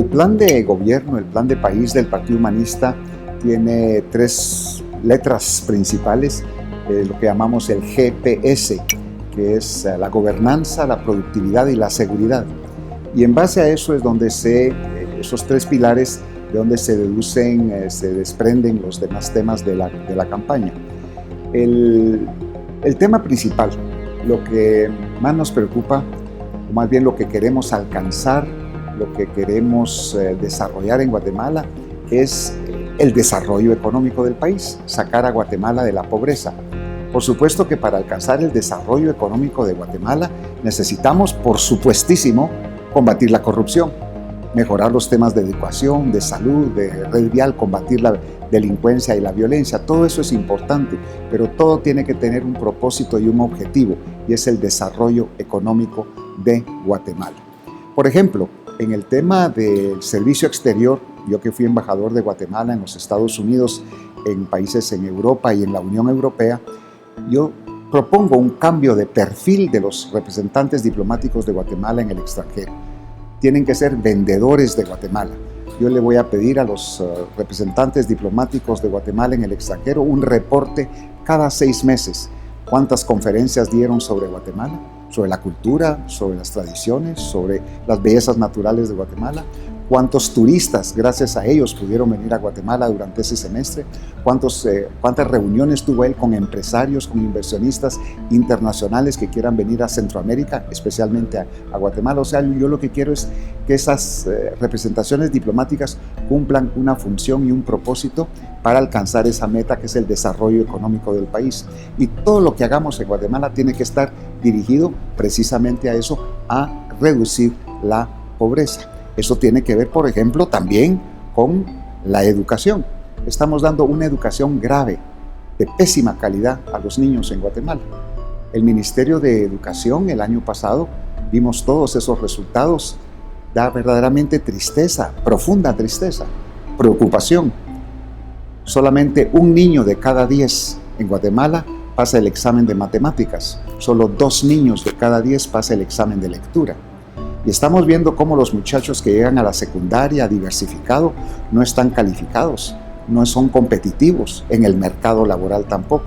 plan de gobierno, el plan de país del Partido Humanista tiene tres letras principales, lo que llamamos el GPS, que es la gobernanza, la productividad y la seguridad. Y en base a eso es donde esos tres pilares, de donde se deducen, se desprenden los demás temas de la campaña. El tema principal, lo que más nos preocupa, o más bien lo que queremos alcanzar, lo que queremos desarrollar en Guatemala, es el desarrollo económico del país, sacar a Guatemala de la pobreza. Por supuesto que para alcanzar el desarrollo económico de Guatemala necesitamos, por supuestísimo, combatir la corrupción, mejorar los temas de educación, de salud, de red vial, combatir la delincuencia y la violencia. Todo eso es importante, pero todo tiene que tener un propósito y un objetivo, y es el desarrollo económico de Guatemala. Por ejemplo, en el tema del servicio exterior, yo que fui embajador de Guatemala en los Estados Unidos, en países en Europa y en la Unión Europea, yo propongo un cambio de perfil de los representantes diplomáticos de Guatemala en el extranjero. Tienen que ser vendedores de Guatemala. Yo le voy a pedir a los representantes diplomáticos de Guatemala en el extranjero un reporte cada 6 meses. ¿Cuántas conferencias dieron sobre Guatemala? Sobre la cultura, sobre las tradiciones, sobre las bellezas naturales de Guatemala. ¿Cuántos turistas, gracias a ellos, pudieron venir a Guatemala durante ese semestre? ¿Cuántas reuniones tuvo él con empresarios, con inversionistas internacionales que quieran venir a Centroamérica, especialmente a Guatemala? O sea, yo lo que quiero es que esas representaciones diplomáticas cumplan una función y un propósito para alcanzar esa meta que es el desarrollo económico del país. Y todo lo que hagamos en Guatemala tiene que estar dirigido precisamente a eso, a reducir la pobreza. Eso tiene que ver, por ejemplo, también con la educación. Estamos dando una educación grave, de pésima calidad a los niños en Guatemala. El Ministerio de Educación el año pasado, vimos todos esos resultados, da verdaderamente tristeza, profunda tristeza, preocupación. Solamente un niño de cada 10 en Guatemala pasa el examen de matemáticas. Solo 2 niños de cada 10 pasa el examen de lectura. Y estamos viendo cómo los muchachos que llegan a la secundaria diversificado no están calificados, no son competitivos en el mercado laboral tampoco.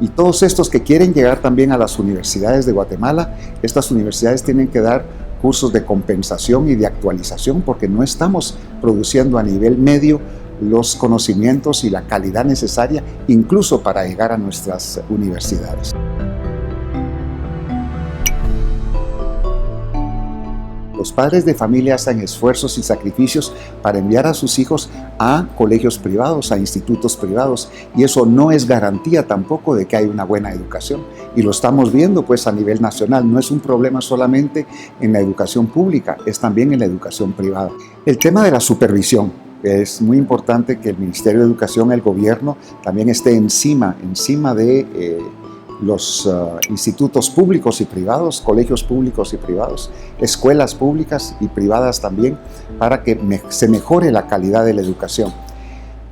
Y todos estos que quieren llegar también a las universidades de Guatemala, estas universidades tienen que dar cursos de compensación y de actualización porque no estamos produciendo a nivel medio los conocimientos y la calidad necesaria incluso para llegar a nuestras universidades. Los padres de familia hacen esfuerzos y sacrificios para enviar a sus hijos a colegios privados, a institutos privados, y eso no es garantía tampoco de que hay una buena educación. Y lo estamos viendo pues a nivel nacional, no es un problema solamente en la educación pública, es también en la educación privada. El tema de la supervisión, es muy importante que el Ministerio de Educación, el gobierno, también esté encima de los institutos públicos y privados, colegios públicos y privados, escuelas públicas y privadas también, para que se mejore la calidad de la educación.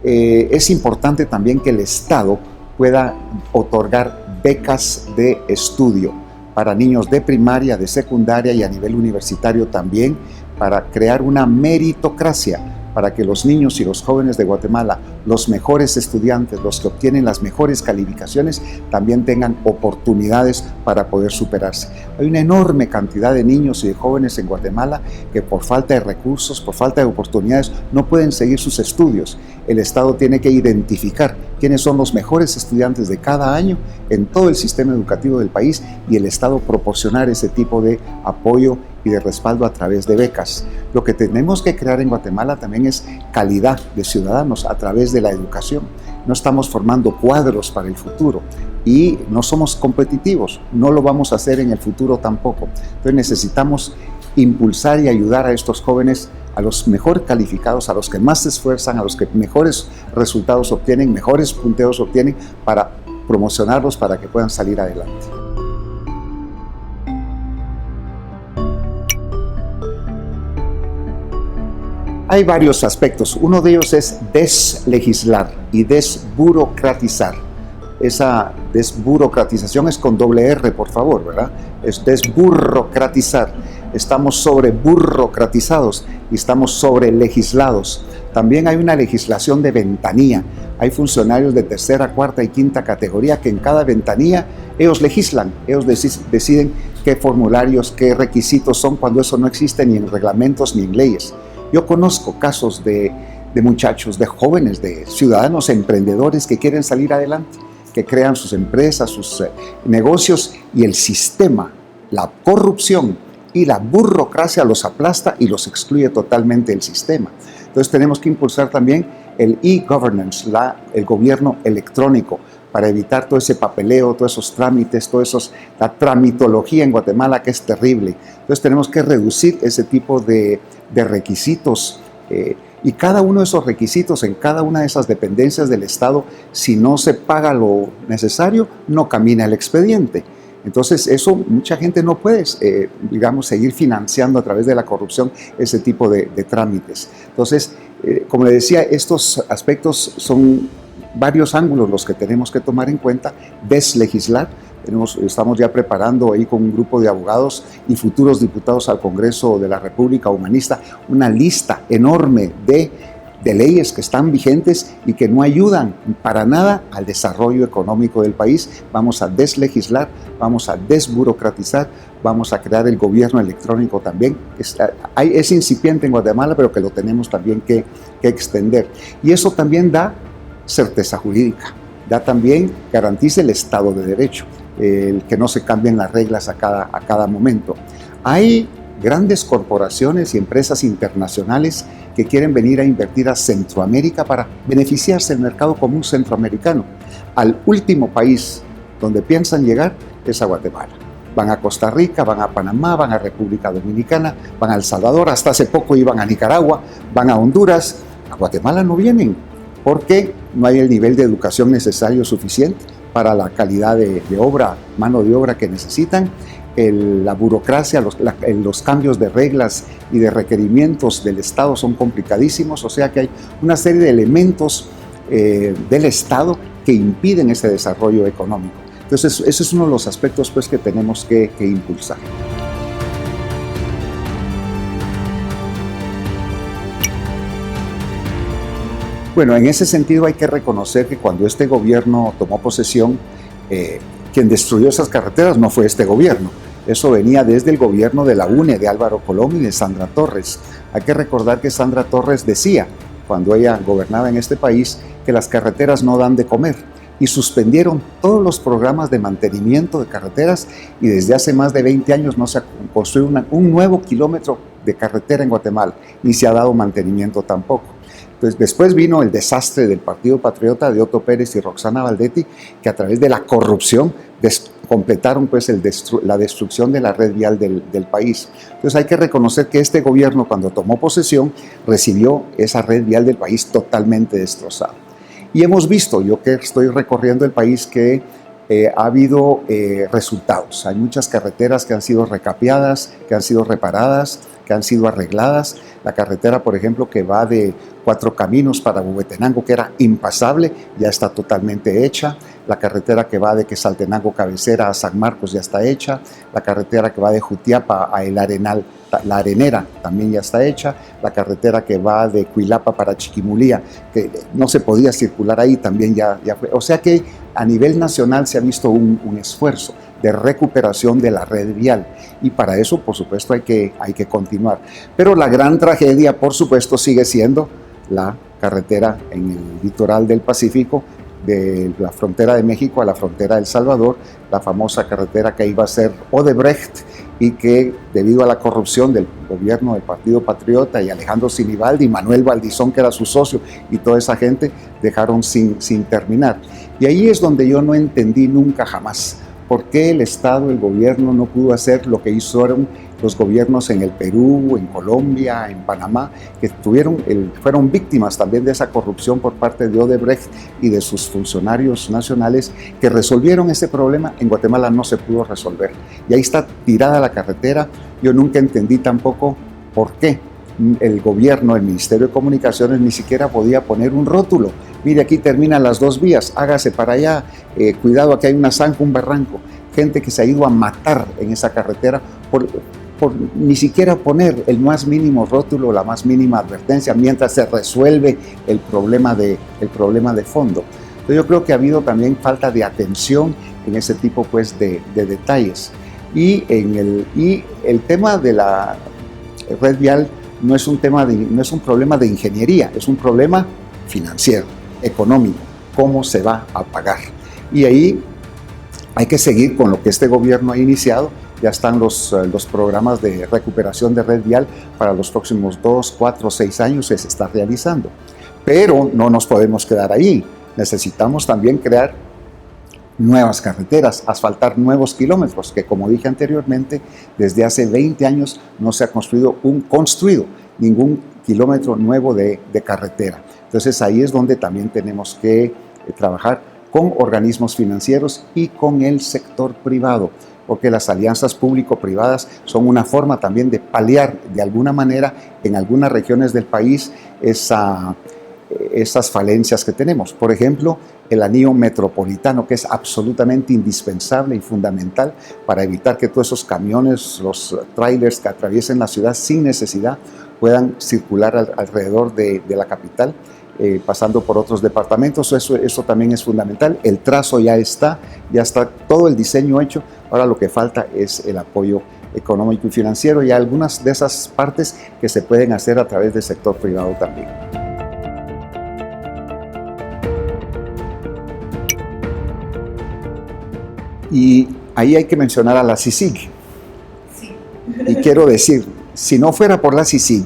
Es importante también que el Estado pueda otorgar becas de estudio para niños de primaria, de secundaria y a nivel universitario también, para crear una meritocracia, para que los niños y los jóvenes de Guatemala, los mejores estudiantes, los que obtienen las mejores calificaciones, también tengan oportunidades para poder superarse. Hay una enorme cantidad de niños y de jóvenes en Guatemala que por falta de recursos, por falta de oportunidades, no pueden seguir sus estudios. El Estado tiene que identificar quiénes son los mejores estudiantes de cada año en todo el sistema educativo del país y el Estado proporcionar ese tipo de apoyo y de respaldo a través de becas. Lo que tenemos que crear en Guatemala también es calidad de ciudadanos a través de la educación. No estamos formando cuadros para el futuro y no somos competitivos, no lo vamos a hacer en el futuro tampoco. Entonces necesitamos impulsar y ayudar a estos jóvenes, a los mejor calificados, a los que más se esfuerzan, a los que mejores resultados obtienen, mejores punteos obtienen, para promocionarlos para que puedan salir adelante. Hay varios aspectos. Uno de ellos es deslegislar y desburocratizar. Esa desburocratización es con doble R, por favor, ¿verdad? Es desburocratizar. estamos sobreburocratizados y estamos sobrelegislados. También hay una legislación de ventanilla. Hay funcionarios de tercera, cuarta y quinta categoría que en cada ventanilla ellos legislan, ellos deciden qué formularios, qué requisitos son, cuando eso no existe ni en reglamentos ni en leyes. Yo conozco casos de muchachos, de jóvenes, de ciudadanos emprendedores que quieren salir adelante, que crean sus empresas, sus negocios, y el sistema, la corrupción y la burocracia los aplasta y los excluye totalmente del sistema. Entonces tenemos que impulsar también el e-governance, el gobierno electrónico, para evitar todo ese papeleo, todos esos trámites, la tramitología en Guatemala, que es terrible. Entonces tenemos que reducir ese tipo de requisitos, y cada uno de esos requisitos en cada una de esas dependencias del Estado, si no se paga lo necesario, no camina el expediente. Entonces eso, mucha gente no puede, seguir financiando a través de la corrupción ese tipo de trámites. Entonces, como le decía, estos aspectos son varios ángulos los que tenemos que tomar en cuenta. Deslegislar. Estamos ya preparando ahí con un grupo de abogados y futuros diputados al Congreso de la República Humanista una lista enorme de leyes que están vigentes y que no ayudan para nada al desarrollo económico del país. Vamos a deslegislar, vamos a desburocratizar, vamos a crear el gobierno electrónico también. Es incipiente en Guatemala, pero que lo tenemos también que extender. Y eso también da certeza jurídica, garantiza el Estado de Derecho, el que no se cambien las reglas a cada momento. Hay grandes corporaciones y empresas internacionales que quieren venir a invertir a Centroamérica para beneficiarse del mercado común centroamericano. Al último país donde piensan llegar es a Guatemala. Van a Costa Rica, van a Panamá, van a República Dominicana, van a El Salvador, hasta hace poco iban a Nicaragua, van a Honduras. A Guatemala no vienen porque no hay el nivel de educación necesario suficiente para la calidad de obra, mano de obra que necesitan. La burocracia, los cambios de reglas y de requerimientos del Estado son complicadísimos, o sea que hay una serie de elementos del Estado que impiden ese desarrollo económico. Entonces, ese es uno de los aspectos pues, que tenemos que impulsar. Bueno, en ese sentido hay que reconocer que cuando este gobierno tomó posesión, quien destruyó esas carreteras no fue este gobierno. Eso venía desde el gobierno de la UNE, de Álvaro Colom y de Sandra Torres. Hay que recordar que Sandra Torres decía, cuando ella gobernaba en este país, que las carreteras no dan de comer, y suspendieron todos los programas de mantenimiento de carreteras, y desde hace más de 20 años no se ha construido un nuevo kilómetro de carretera en Guatemala, ni se ha dado mantenimiento tampoco. Entonces, después vino el desastre del Partido Patriota de Otto Pérez y Roxana Valdetti, que a través de la corrupción completaron pues, la destrucción de la red vial del país. Entonces hay que reconocer que este gobierno, cuando tomó posesión, recibió esa red vial del país totalmente destrozada. Y hemos visto, yo que estoy recorriendo el país, que ha habido resultados. Hay muchas carreteras que han sido recapeadas, que han sido reparadas, que han sido arregladas. La carretera, por ejemplo, que va de Cuatro Caminos para Huehuetenango, que era impasable, ya está totalmente hecha. La carretera que va de Quetzaltenango Cabecera a San Marcos ya está hecha. La carretera que va de Jutiapa a El Arenal, la Arenera, también ya está hecha. La carretera que va de Cuilapa para Chiquimulía, que no se podía circular ahí, también ya fue. O sea que a nivel nacional se ha visto un esfuerzo de recuperación de la red vial, y para eso, por supuesto, hay que continuar. Pero la gran tragedia, por supuesto, sigue siendo la carretera en el litoral del Pacífico, de la frontera de México a la frontera de El Salvador, la famosa carretera que iba a ser Odebrecht, y que debido a la corrupción del gobierno del Partido Patriota y Alejandro Sinibaldi y Manuel Valdizón, que era su socio, y toda esa gente, dejaron sin terminar. Y ahí es donde yo no entendí nunca jamás por qué el Estado, el gobierno, no pudo hacer lo que hicieron los gobiernos en el Perú, en Colombia, en Panamá, que fueron víctimas también de esa corrupción por parte de Odebrecht y de sus funcionarios nacionales, que resolvieron ese problema. En Guatemala no se pudo resolver. Y ahí está tirada la carretera. Yo nunca entendí tampoco por qué el gobierno, el Ministerio de Comunicaciones, ni siquiera podía poner un rótulo. Mire, aquí terminan las dos vías, hágase para allá, cuidado, aquí hay una zanja, un barranco. Gente que se ha ido a matar en esa carretera por ni siquiera poner el más mínimo rótulo, la más mínima advertencia, mientras se resuelve el problema de fondo. Entonces yo creo que ha habido también falta de atención en ese tipo pues, de detalles. Y el tema de la red vial no es un problema de ingeniería, es un problema financiero, económico, cómo se va a pagar. Y ahí hay que seguir con lo que este gobierno ha iniciado. Ya están los programas de recuperación de red vial para los próximos 2, 4, 6 años que se está realizando. Pero no nos podemos quedar ahí. Necesitamos también crear nuevas carreteras, asfaltar nuevos kilómetros, que como dije anteriormente, desde hace 20 años no se ha construido ningún kilómetro nuevo de carretera. Entonces ahí es donde también tenemos que trabajar con organismos financieros y con el sector privado, porque las alianzas público-privadas son una forma también de paliar de alguna manera en algunas regiones del país esas falencias que tenemos. Por ejemplo, el anillo metropolitano, que es absolutamente indispensable y fundamental para evitar que todos esos camiones, los trailers que atraviesen la ciudad sin necesidad puedan circular alrededor de la capital, pasando por otros departamentos. Eso también es fundamental. El trazo ya está todo el diseño hecho. Ahora lo que falta es el apoyo económico y financiero, y algunas de esas partes que se pueden hacer a través del sector privado también. Y ahí hay que mencionar a la CICIG. Sí. Y quiero decir, si no fuera por la CICIG,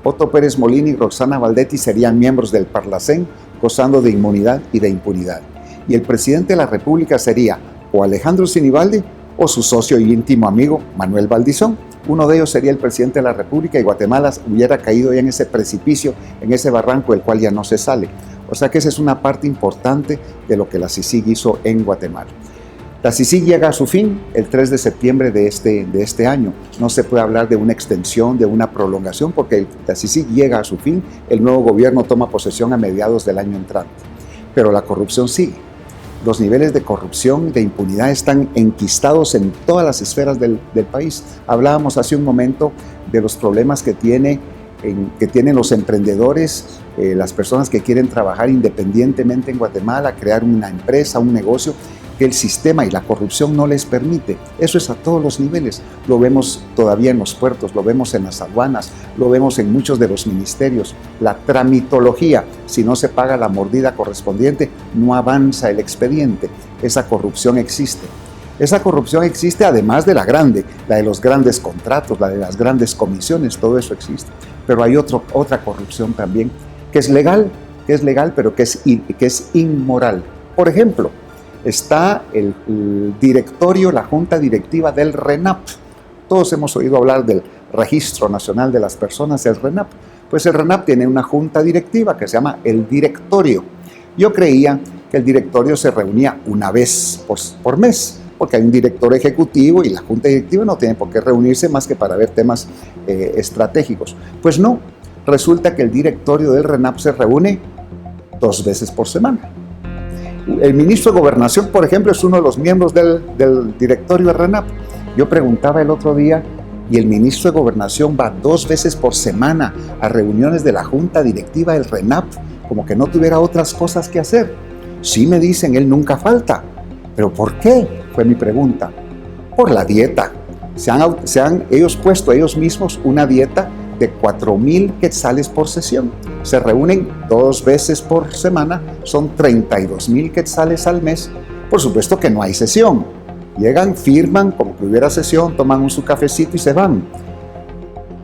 Otto Pérez Molina y Roxana Valdetti serían miembros del Parlacén, gozando de inmunidad y de impunidad. Y el presidente de la República sería o Alejandro Sinibaldi o su socio y íntimo amigo Manuel Valdizón. Uno de ellos sería el presidente de la República y Guatemala hubiera caído ya en ese precipicio, en ese barranco del cual ya no se sale. O sea que esa es una parte importante de lo que la CICIG hizo en Guatemala. La CICIG llega a su fin el 3 de septiembre de este año. No se puede hablar de una extensión, de una prolongación, porque la CICIG llega a su fin. El nuevo gobierno toma posesión a mediados del año entrante. Pero la corrupción sigue. Los niveles de corrupción y de impunidad están enquistados en todas las esferas del país. Hablábamos hace un momento de los problemas que tienen los emprendedores, las personas que quieren trabajar independientemente en Guatemala, crear una empresa, un negocio, que el sistema y la corrupción no les permite. Eso es a todos los niveles. Lo vemos todavía en los puertos, lo vemos en las aduanas, lo vemos en muchos de los ministerios. La tramitología, si no se paga la mordida correspondiente, no avanza el expediente. Esa corrupción existe. Esa corrupción existe además de la de los grandes contratos, la de las grandes comisiones, todo eso existe. Pero hay otra corrupción también, que es legal, pero que es inmoral. Por ejemplo, está el directorio, la junta directiva del RENAP. Todos hemos oído hablar del Registro Nacional de las Personas, el RENAP. Pues el RENAP tiene una junta directiva que se llama el directorio. Yo creía que el directorio se reunía una vez por mes, porque hay un director ejecutivo y la junta directiva no tiene por qué reunirse más que para ver temas estratégicos. Pues no, resulta que el directorio del RENAP se reúne 2 veces por semana. El ministro de Gobernación, por ejemplo, es uno de los miembros del directorio de RENAP. Yo preguntaba el otro día, ¿y el ministro de Gobernación va 2 veces por semana a reuniones de la junta directiva del RENAP, como que no tuviera otras cosas que hacer? Sí, me dicen, él nunca falta. ¿Pero por qué? Fue mi pregunta. Por la dieta. Se han ellos puesto ellos mismos una dieta de 4,000 quetzales por sesión. Se reúnen 2 veces por semana, son 32,000 quetzales al mes. Por supuesto que no hay sesión. Llegan, firman como que hubiera sesión, toman su cafecito y se van.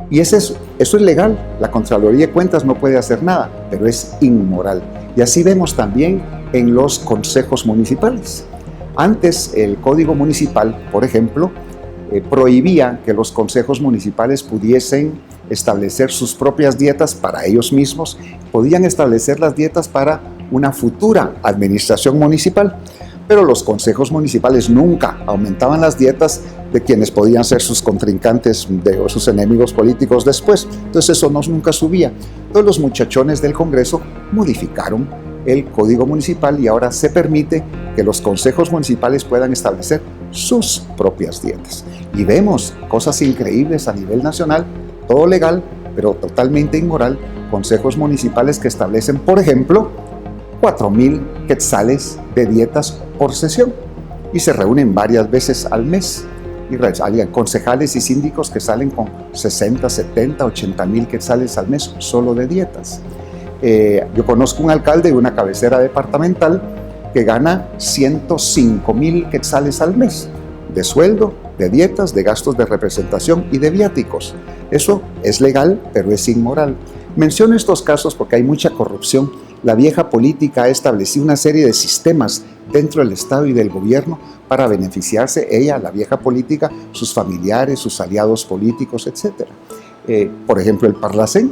Y eso es legal. La Contraloría de Cuentas no puede hacer nada, pero es inmoral. Y así vemos también en los consejos municipales. Antes, el Código Municipal, por ejemplo, prohibía que los consejos municipales pudiesen establecer sus propias dietas para ellos mismos, podían establecer las dietas para una futura administración municipal, pero los consejos municipales nunca aumentaban las dietas de quienes podían ser sus contrincantes o sus enemigos políticos después. Entonces eso nunca subía. Entonces los muchachones del Congreso modificaron el Código Municipal y ahora se permite que los consejos municipales puedan establecer sus propias dietas. Y vemos cosas increíbles a nivel nacional, todo legal, pero totalmente inmoral, consejos municipales que establecen, por ejemplo, 4,000 quetzales de dietas por sesión y se reúnen varias veces al mes. Y hay concejales y síndicos que salen con 60, 70, 80,000 quetzales al mes solo de dietas. Yo conozco un alcalde de una cabecera departamental que gana 105,000 quetzales al mes de sueldo, de dietas, de gastos de representación y de viáticos. Eso es legal, pero es inmoral. Menciono estos casos porque hay mucha corrupción. La vieja política ha establecido una serie de sistemas dentro del Estado y del gobierno para beneficiarse ella, la vieja política, sus familiares, sus aliados políticos, etc. Por ejemplo, el Parlacén.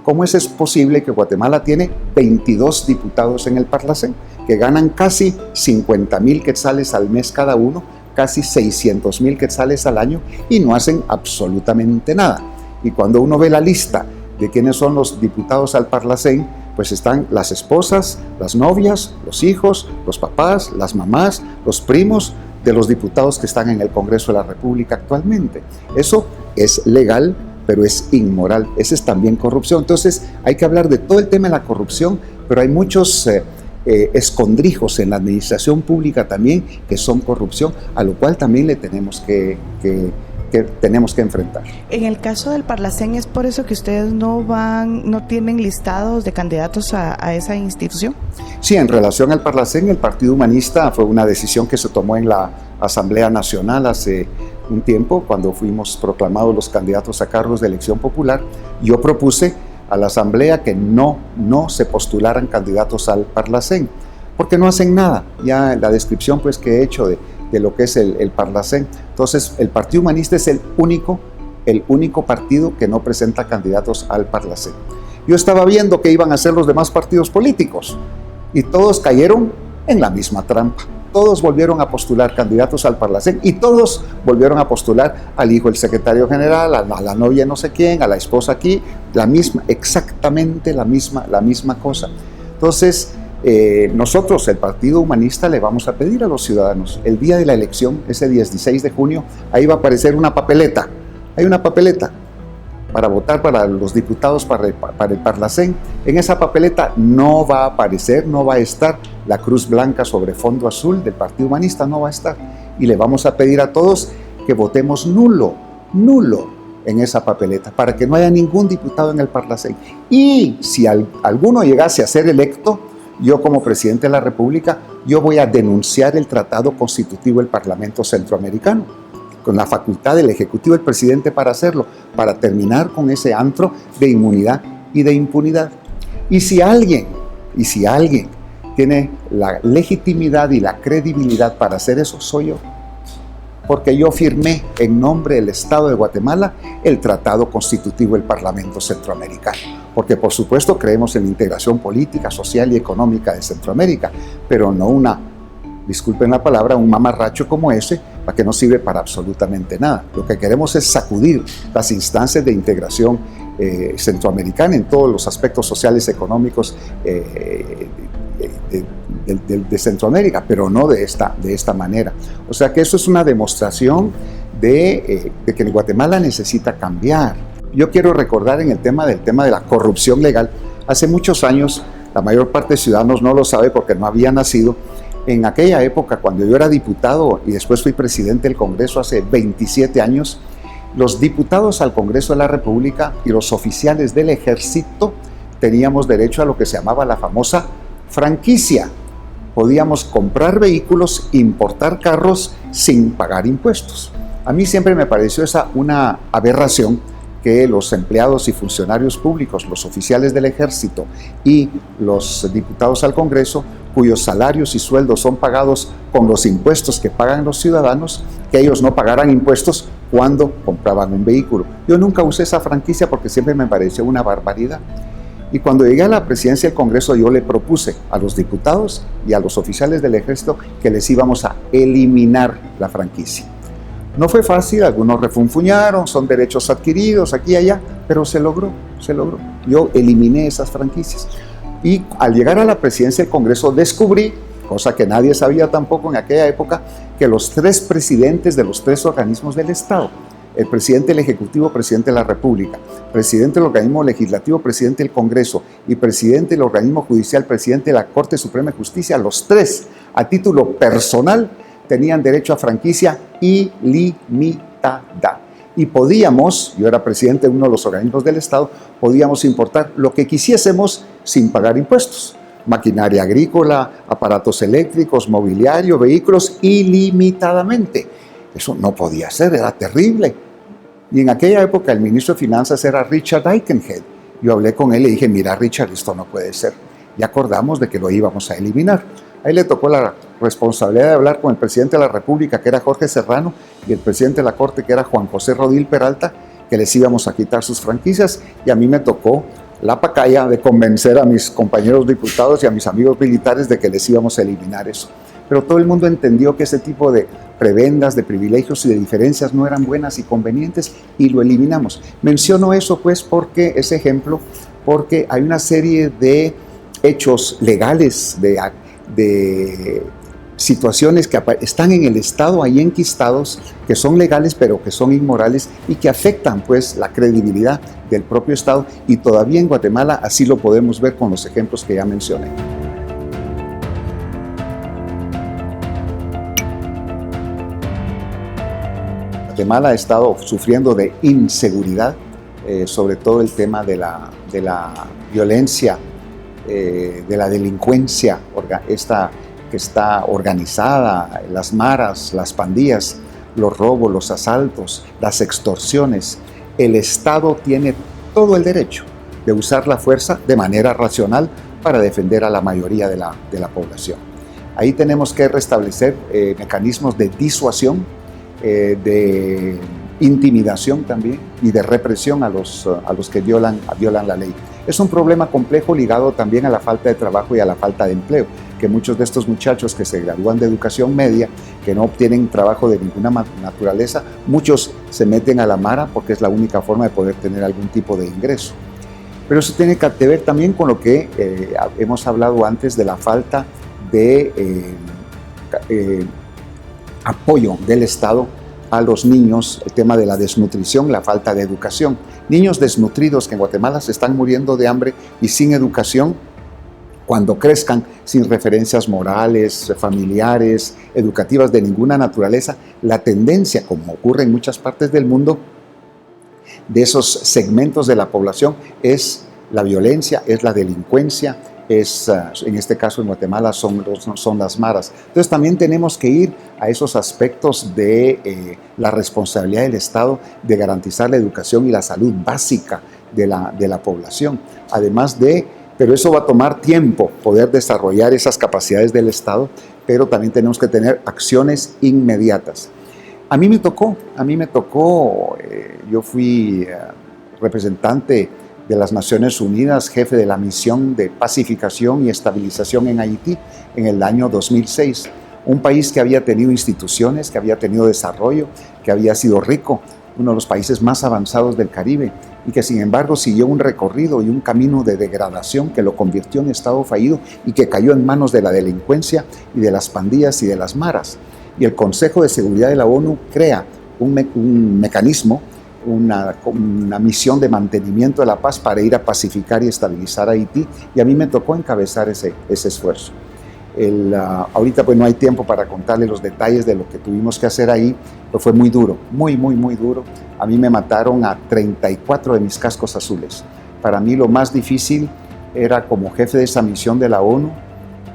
¿Cómo es posible que Guatemala tiene 22 diputados en el Parlacén que ganan casi 50,000 quetzales al mes cada uno, casi 600,000 quetzales al año y no hacen absolutamente nada? Y cuando uno ve la lista de quiénes son los diputados al Parlacén, pues están las esposas, las novias, los hijos, los papás, las mamás, los primos de los diputados que están en el Congreso de la República actualmente. Eso es legal, pero es inmoral. Esa es también corrupción. Entonces hay que hablar de todo el tema de la corrupción, pero hay muchos escondrijos en la administración pública también que son corrupción, a lo cual también le tenemos que enfrentar. En el caso del Parlacén, ¿es por eso que ustedes no tienen listados de candidatos a esa institución? Sí, en relación al Parlacén, el Partido Humanista fue una decisión que se tomó en la Asamblea Nacional hace un tiempo, cuando fuimos proclamados los candidatos a cargos de elección popular. Yo propuse a la Asamblea que no se postularan candidatos al Parlacén, porque no hacen nada. Ya la descripción pues que he hecho de lo que es el Parlacén. Entonces, el Partido Humanista es el único partido que no presenta candidatos al Parlacén. Yo estaba viendo qué iban a hacer los demás partidos políticos y todos cayeron en la misma trampa. Todos volvieron a postular candidatos al Parlacén y todos volvieron a postular al hijo del secretario general, a la novia no sé quién, a la esposa aquí, exactamente la misma cosa. Entonces, nosotros, el Partido Humanista, le vamos a pedir a los ciudadanos, el día de la elección, ese 16 de junio, ahí va a aparecer una papeleta. Hay una papeleta para votar para los diputados para el Parlacén. En esa papeleta no va a aparecer, no va a estar la cruz blanca sobre fondo azul del Partido Humanista, no va a estar. Y le vamos a pedir a todos que votemos nulo en esa papeleta, para que no haya ningún diputado en el Parlacén. Y si alguno llegase a ser electo, yo como presidente de la República, yo voy a denunciar el Tratado Constitutivo del Parlamento Centroamericano, con la facultad del Ejecutivo del presidente para hacerlo, para terminar con ese antro de inmunidad y de impunidad. Y si alguien tiene la legitimidad y la credibilidad para hacer eso, soy yo. Porque yo firmé en nombre del Estado de Guatemala el Tratado Constitutivo del Parlamento Centroamericano. Porque por supuesto creemos en la integración política, social y económica de Centroamérica, pero no disculpen la palabra, un mamarracho como ese, para que no sirve para absolutamente nada. Lo que queremos es sacudir las instancias de integración centroamericana en todos los aspectos sociales, económicos de Centroamérica, pero no de esta manera. O sea que eso es una demostración de que Guatemala necesita cambiar. Yo quiero recordar en el tema de la corrupción legal, hace muchos años, la mayor parte de ciudadanos no lo sabe porque no había nacido. En aquella época, cuando yo era diputado y después fui presidente del Congreso hace 27 años, los diputados al Congreso de la República y los oficiales del Ejército teníamos derecho a lo que se llamaba la famosa franquicia. Podíamos comprar vehículos, importar carros sin pagar impuestos. A mí siempre me pareció esa una aberración, que los empleados y funcionarios públicos, los oficiales del Ejército y los diputados al Congreso, cuyos salarios y sueldos son pagados con los impuestos que pagan los ciudadanos, que ellos no pagaran impuestos cuando compraban un vehículo. Yo nunca usé esa franquicia porque siempre me pareció una barbaridad. Y cuando llegué a la presidencia del Congreso, yo le propuse a los diputados y a los oficiales del Ejército que les íbamos a eliminar la franquicia. No fue fácil, algunos refunfuñaron, son derechos adquiridos aquí y allá, pero se logró. Yo eliminé esas franquicias. Y al llegar a la presidencia del Congreso descubrí, cosa que nadie sabía tampoco en aquella época, que los 3 presidentes de los 3 organismos del Estado, el presidente del Ejecutivo, presidente de la República, presidente del organismo legislativo, presidente del Congreso y presidente del organismo judicial, presidente de la Corte Suprema de Justicia, los 3 a título personal tenían derecho a franquicia ilimitada. Y podíamos, yo era presidente de uno de los organismos del Estado, podíamos importar lo que quisiésemos sin pagar impuestos. Maquinaria agrícola, aparatos eléctricos, mobiliario, vehículos, ilimitadamente. Eso no podía ser, era terrible. Y en aquella época el ministro de Finanzas era Richard Aikenhead. Yo hablé con él y dije, mira Richard, esto no puede ser. Y acordamos de que lo íbamos a eliminar. A él le tocó la responsabilidad de hablar con el presidente de la República, que era Jorge Serrano, y el presidente de la Corte, que era Juan José Rodil Peralta, que les íbamos a quitar sus franquicias, y a mí me tocó la pacaya de convencer a mis compañeros diputados y a mis amigos militares de que les íbamos a eliminar eso. Pero todo el mundo entendió que ese tipo de prebendas, de privilegios y de diferencias no eran buenas y convenientes y lo eliminamos. Menciono eso pues porque ese ejemplo, porque hay una serie de hechos legales, de situaciones que están en el Estado ahí enquistados, que son legales pero que son inmorales y que afectan pues la credibilidad del propio Estado, y todavía en Guatemala así lo podemos ver con los ejemplos que ya mencioné. Guatemala ha estado sufriendo de inseguridad, sobre todo el tema de la violencia, de la delincuencia esta que está organizada, las maras, las pandillas, los robos, los asaltos, las extorsiones. El Estado tiene todo el derecho de usar la fuerza de manera racional para defender a la mayoría de la población. Ahí tenemos que restablecer mecanismos de disuasión, de intimidación también y de represión a los que violan la ley. Es un problema complejo ligado también a la falta de trabajo y a la falta de empleo, que muchos de estos muchachos que se gradúan de educación media, que no obtienen trabajo de ninguna naturaleza, muchos se meten a la mara porque es la única forma de poder tener algún tipo de ingreso. Pero eso tiene que ver también con lo que hemos hablado antes de la falta de apoyo del Estado a los niños, el tema de la desnutrición, la falta de educación. Niños desnutridos que en Guatemala se están muriendo de hambre y sin educación, cuando crezcan sin referencias morales, familiares, educativas de ninguna naturaleza, la tendencia, como ocurre en muchas partes del mundo, de esos segmentos de la población es la violencia, es la delincuencia, en este caso en Guatemala son las maras. Entonces también tenemos que ir a esos aspectos de la responsabilidad del Estado de garantizar la educación y la salud básica de la población. Pero eso va a tomar tiempo poder desarrollar esas capacidades del Estado, pero también tenemos que tener acciones inmediatas. A mí me tocó, yo fui representante de las Naciones Unidas, jefe de la misión de pacificación y estabilización en Haití en el año 2006. Un país que había tenido instituciones, que había tenido desarrollo, que había sido rico, uno de los países más avanzados del Caribe, y que sin embargo siguió un recorrido y un camino de degradación que lo convirtió en estado fallido y que cayó en manos de la delincuencia y de las pandillas y de las maras. Y el Consejo de Seguridad de la ONU crea un mecanismo, una misión de mantenimiento de la paz para ir a pacificar y estabilizar Haití, y a mí me tocó encabezar ese esfuerzo. Ahorita pues no hay tiempo para contarle los detalles de lo que tuvimos que hacer ahí, pero fue muy duro, muy duro. A mí me mataron a 34 de mis cascos azules. Para mí lo más difícil era, como jefe de esa misión de la ONU,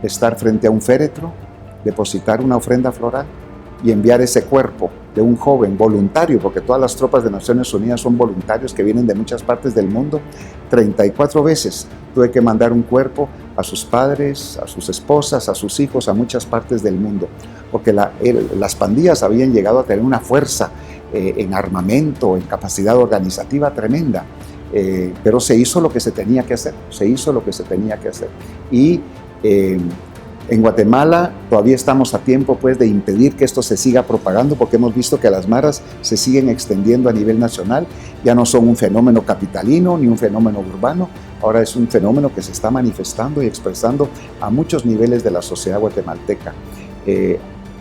estar frente a un féretro, depositar una ofrenda floral y enviar ese cuerpo de un joven voluntario, porque todas las tropas de Naciones Unidas son voluntarios que vienen de muchas partes del mundo. 34 veces tuve que mandar un cuerpo a sus padres, a sus esposas, a sus hijos, a muchas partes del mundo, porque las pandillas habían llegado a tener una fuerza en armamento, en capacidad organizativa tremenda, pero se hizo lo que se tenía que hacer, y en Guatemala todavía estamos a tiempo pues de impedir que esto se siga propagando, porque hemos visto que las maras se siguen extendiendo a nivel nacional. Ya no son un fenómeno capitalino ni un fenómeno urbano, ahora es un fenómeno que se está manifestando y expresando a muchos niveles de la sociedad guatemalteca.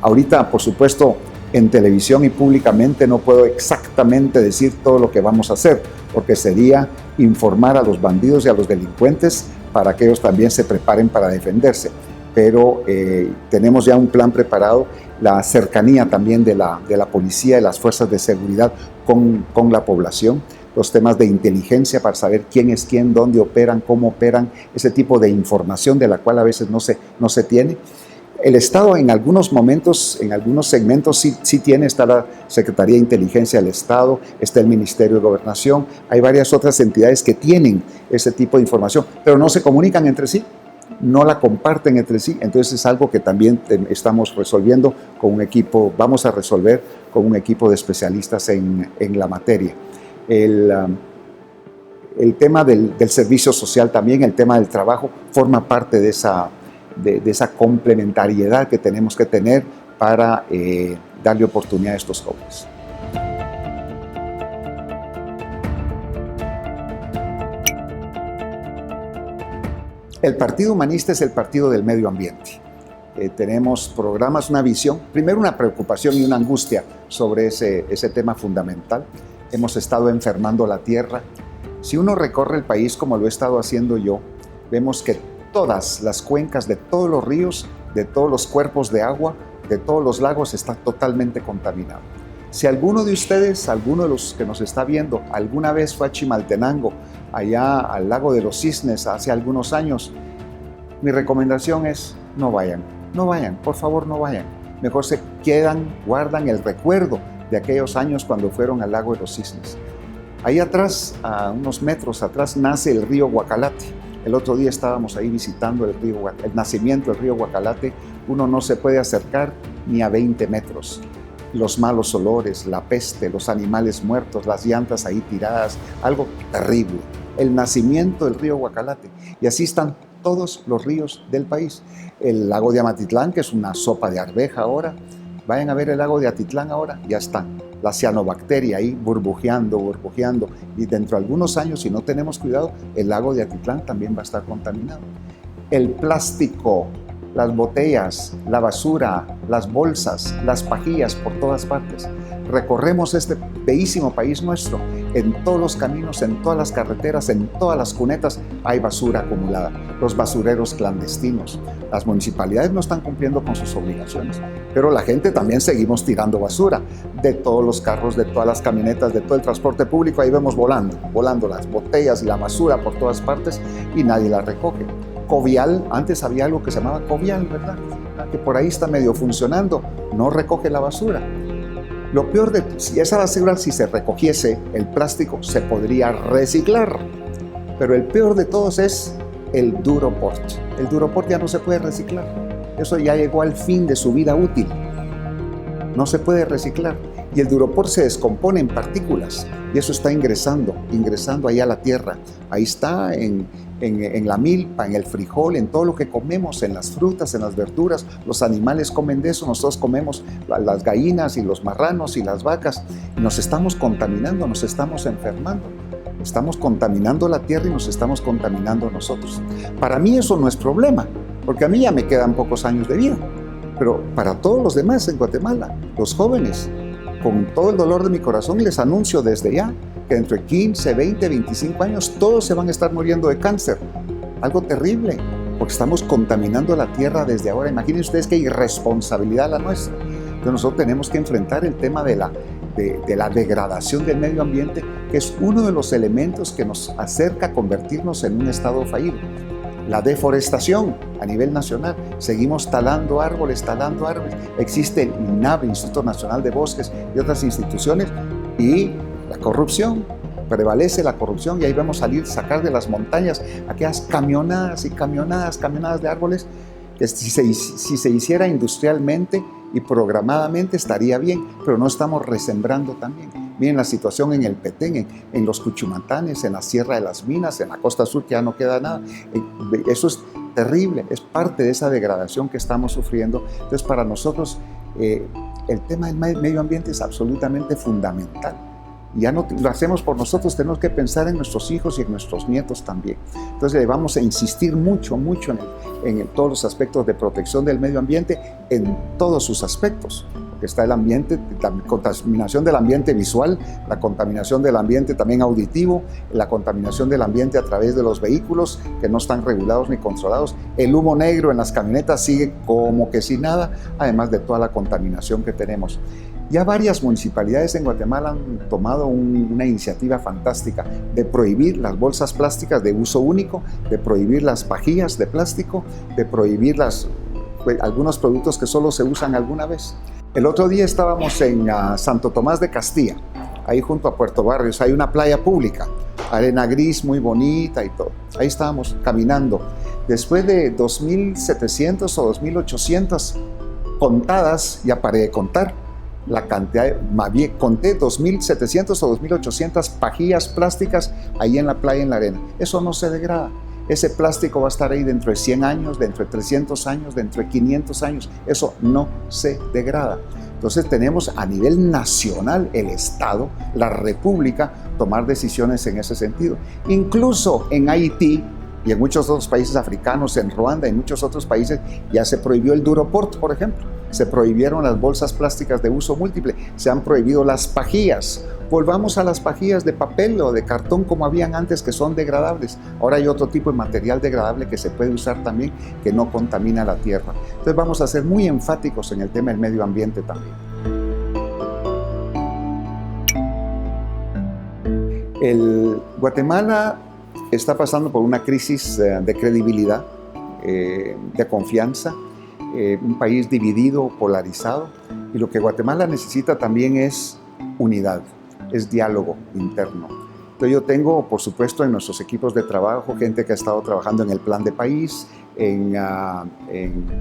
Ahorita, por supuesto, en televisión y públicamente no puedo exactamente decir todo lo que vamos a hacer, porque sería informar a los bandidos y a los delincuentes para que ellos también se preparen para defenderse. Pero tenemos ya un plan preparado, la cercanía también de la policía y las fuerzas de seguridad con la población, los temas de inteligencia para saber quién es quién, dónde operan, cómo operan, ese tipo de información de la cual a veces no se tiene. El Estado en algunos momentos, en algunos segmentos sí tiene, está la Secretaría de Inteligencia del Estado, está el Ministerio de Gobernación, hay varias otras entidades que tienen ese tipo de información, pero no se comunican entre sí, no la comparten entre sí, entonces es algo que también estamos resolviendo con un equipo, vamos a resolver con un equipo de especialistas en la materia. El tema del servicio social también, el tema del trabajo, forma parte de esa complementariedad que tenemos que tener para darle oportunidad a estos jóvenes. El Partido Humanista es el partido del medio ambiente. Tenemos programas, una visión, primero una preocupación y una angustia sobre ese tema fundamental. Hemos estado enfermando la tierra. Si uno recorre el país como lo he estado haciendo yo, vemos que todas las cuencas de todos los ríos, de todos los cuerpos de agua, de todos los lagos está totalmente contaminado. Si alguno de ustedes, alguno de los que nos está viendo, alguna vez fue a Chimaltenango, allá al lago de los Cisnes hace algunos años, mi recomendación es no vayan, por favor no vayan. Mejor se quedan, guardan el recuerdo de aquellos años cuando fueron al lago de los Cisnes. Ahí atrás, a unos metros atrás, nace el río Guacalate. El otro día estábamos ahí visitando el nacimiento del río Guacalate. Uno no se puede acercar ni a 20 metros. Los malos olores, la peste, los animales muertos, las llantas ahí tiradas, algo terrible. El nacimiento del río Guacalate. Y así están todos los ríos del país. El lago de Amatitlán, que es una sopa de arveja ahora. Vayan a ver el lago de Atitlán ahora, ya está. La cianobacteria ahí burbujeando. Y dentro de algunos años, si no tenemos cuidado, el lago de Atitlán también va a estar contaminado. El plástico, las botellas, la basura, las bolsas, las pajillas por todas partes. Recorremos este bellísimo país nuestro. En todos los caminos, en todas las carreteras, en todas las cunetas hay basura acumulada. Los basureros clandestinos. Las municipalidades no están cumpliendo con sus obligaciones, pero la gente también seguimos tirando basura. De todos los carros, de todas las camionetas, de todo el transporte público, ahí vemos volando las botellas y la basura por todas partes y nadie la recoge. Covial, antes había algo que se llamaba Covial, ¿verdad? Que por ahí está medio funcionando, no recoge la basura. Lo peor de si esa basura, si se recogiese el plástico, se podría reciclar. Pero el peor de todos es el Duroport. El Duroport ya no se puede reciclar. Eso ya llegó al fin de su vida útil. No se puede reciclar. Y el Duroport se descompone en partículas. Y eso está ingresando ahí a la tierra. Ahí está en la milpa, en el frijol, en todo lo que comemos, en las frutas, en las verduras. Los animales comen de eso, nosotros comemos las gallinas y los marranos y las vacas. Y nos estamos contaminando, nos estamos enfermando. Estamos contaminando la tierra y nos estamos contaminando nosotros. Para mí eso no es problema, porque a mí ya me quedan pocos años de vida. Pero para todos los demás en Guatemala, los jóvenes, con todo el dolor de mi corazón les anuncio desde ya que dentro de 15, 20, 25 años todos se van a estar muriendo de cáncer. Algo terrible, porque estamos contaminando la tierra desde ahora. Imaginen ustedes qué irresponsabilidad la nuestra. Entonces nosotros tenemos que enfrentar el tema de la degradación del medio ambiente, que es uno de los elementos que nos acerca a convertirnos en un estado fallido. La deforestación a nivel nacional, seguimos talando árboles. Existe el INAB, Instituto Nacional de Bosques, y otras instituciones, y la corrupción, prevalece la corrupción, y ahí vemos sacar de las montañas aquellas camionadas de árboles, que si se hiciera industrialmente y programadamente estaría bien, pero no estamos resembrando también. Miren la situación en el Petén, en los Cuchumantanes, en la Sierra de las Minas, en la costa sur, que ya no queda nada. Eso es terrible, es parte de esa degradación que estamos sufriendo. Entonces, para nosotros, el tema del medio ambiente es absolutamente fundamental. Y ya no lo hacemos por nosotros, tenemos que pensar en nuestros hijos y en nuestros nietos también. Entonces vamos a insistir mucho en todos los aspectos de protección del medio ambiente, en todos sus aspectos. Porque está el ambiente, la contaminación del ambiente visual, la contaminación del ambiente también auditivo, la contaminación del ambiente a través de los vehículos que no están regulados ni controlados, el humo negro en las camionetas sigue como que sin nada, además de toda la contaminación que tenemos. Ya varias municipalidades en Guatemala han tomado una iniciativa fantástica de prohibir las bolsas plásticas de uso único, de prohibir las pajillas de plástico, de prohibir algunos productos que solo se usan alguna vez. El otro día estábamos en Santo Tomás de Castilla, ahí junto a Puerto Barrios, hay una playa pública, arena gris muy bonita y todo. Ahí estábamos caminando. Después de 2.700 o 2.800 contadas, ya paré de contar, la cantidad, más bien conté 2.700 o 2.800 pajillas plásticas ahí en la playa, en la arena. Eso no se degrada. Ese plástico va a estar ahí dentro de 100 años, dentro de 300 años, dentro de 500 años. Eso no se degrada. Entonces tenemos a nivel nacional, el Estado, la República, tomar decisiones en ese sentido. Incluso en Haití y en muchos otros países africanos, en Ruanda y en muchos otros países, ya se prohibió el Duroport, por ejemplo. Se prohibieron las bolsas plásticas de uso múltiple, se han prohibido las pajillas. Volvamos a las pajillas de papel o de cartón como habían antes, que son degradables. Ahora hay otro tipo de material degradable que se puede usar también, que no contamina la tierra. Entonces vamos a ser muy enfáticos en el tema del medio ambiente también. Guatemala está pasando por una crisis de credibilidad, de confianza. Un país dividido, polarizado, y lo que Guatemala necesita también es unidad, es diálogo interno. Entonces yo tengo, por supuesto, en nuestros equipos de trabajo, gente que ha estado trabajando en el plan de país, en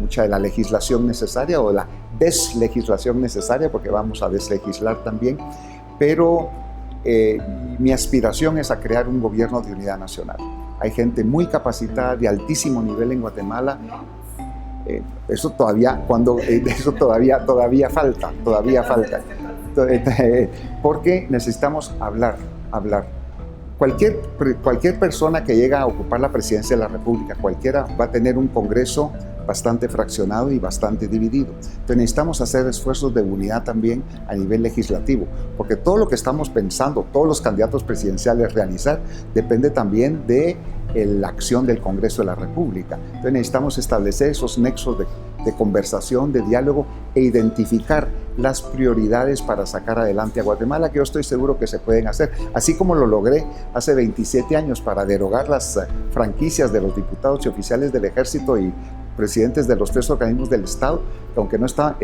mucha de la legislación necesaria o la deslegislación necesaria, porque vamos a deslegislar también, pero mi aspiración es a crear un gobierno de unidad nacional. Hay gente muy capacitada, de altísimo nivel en Guatemala. Eso todavía falta, porque necesitamos hablar. Cualquier persona que llega a ocupar la presidencia de la República, cualquiera, va a tener un Congreso bastante fraccionado y bastante dividido. Entonces necesitamos hacer esfuerzos de unidad también a nivel legislativo, porque todo lo que estamos pensando, todos los candidatos presidenciales realizar, depende también de la acción del Congreso de la República. Entonces necesitamos establecer esos nexos de conversación, de diálogo e identificar las prioridades para sacar adelante a Guatemala, que yo estoy seguro que se pueden hacer, así como lo logré hace 27 años para derogar las franquicias de los diputados y oficiales del Ejército y presidentes de los 3 organismos del Estado, que aunque no estaban,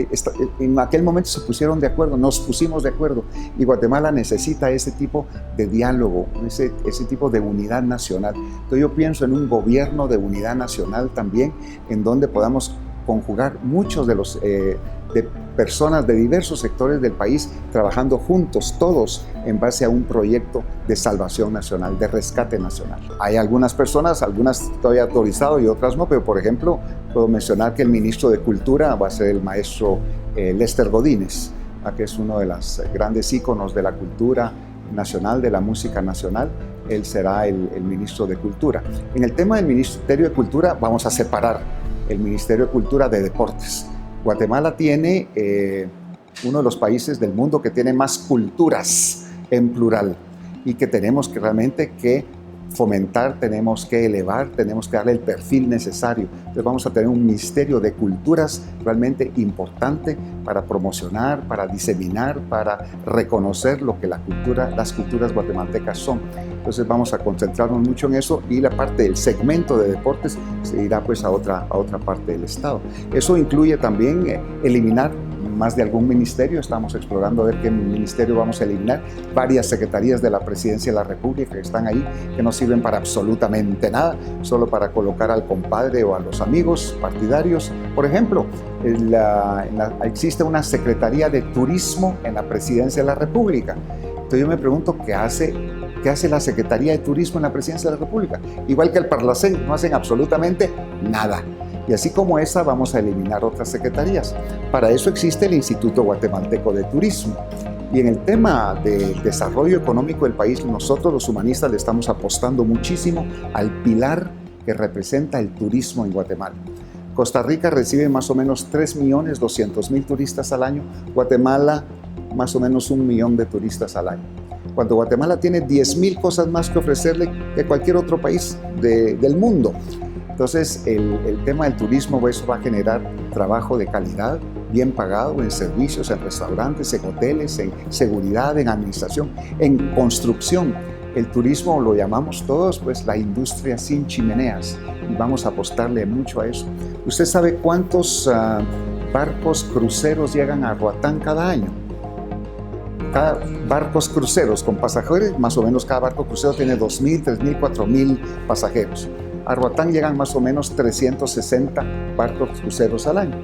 en aquel momento se pusieron de acuerdo, nos pusimos de acuerdo, y Guatemala necesita ese tipo de diálogo, ese tipo de unidad nacional. Entonces yo pienso en un gobierno de unidad nacional también, en donde podamos conjugar muchos de los de personas de diversos sectores del país trabajando juntos, todos en base a un proyecto de salvación nacional, de rescate nacional. Hay algunas personas, algunas todavía autorizado y otras no, pero por ejemplo puedo mencionar que el ministro de Cultura va a ser el maestro Lester Godínez, que es uno de los grandes íconos de la cultura nacional, de la música nacional. Él será el ministro de Cultura. En el tema del Ministerio de Cultura vamos a separar el Ministerio de Cultura de Deportes. Guatemala tiene uno de los países del mundo que tiene más culturas en plural y que tenemos que realmente fomentar, tenemos que elevar, tenemos que darle el perfil necesario. Entonces vamos a tener un ministerio de culturas realmente importante para promocionar, para diseminar, para reconocer lo que las culturas guatemaltecas son. Entonces vamos a concentrarnos mucho en eso, y la parte del segmento de deportes se irá pues a otra parte del Estado. Eso incluye también eliminar más de algún ministerio. Estamos explorando a ver qué ministerio vamos a eliminar. Varias secretarías de la Presidencia de la República que están ahí, que no sirven para absolutamente nada, solo para colocar al compadre o a los amigos partidarios. Por ejemplo, existe una Secretaría de Turismo en la Presidencia de la República. Entonces yo me pregunto, ¿qué hace la Secretaría de Turismo en la Presidencia de la República? Igual que el Parlacén, no hacen absolutamente nada. Y así como esa, vamos a eliminar otras secretarías. Para eso existe el Instituto Guatemalteco de Turismo. Y en el tema del desarrollo económico del país, nosotros los humanistas le estamos apostando muchísimo al pilar que representa el turismo en Guatemala. Costa Rica recibe más o menos 3.200.000 turistas al año, Guatemala más o menos 1 millón de turistas al año. Cuando Guatemala tiene 10.000 cosas más que ofrecerle que cualquier otro país del mundo. Entonces el tema del turismo, eso va a generar trabajo de calidad, bien pagado en servicios, en restaurantes, en hoteles, en seguridad, en administración, en construcción. El turismo lo llamamos todos pues la industria sin chimeneas y vamos a apostarle mucho a eso. ¿Usted sabe cuántos barcos cruceros llegan a Roatán cada año? Cada barcos cruceros con pasajeros, más o menos cada barco crucero tiene 2.000, 3.000, 4.000 pasajeros. A Roatán llegan más o menos 360 barcos cruceros al año.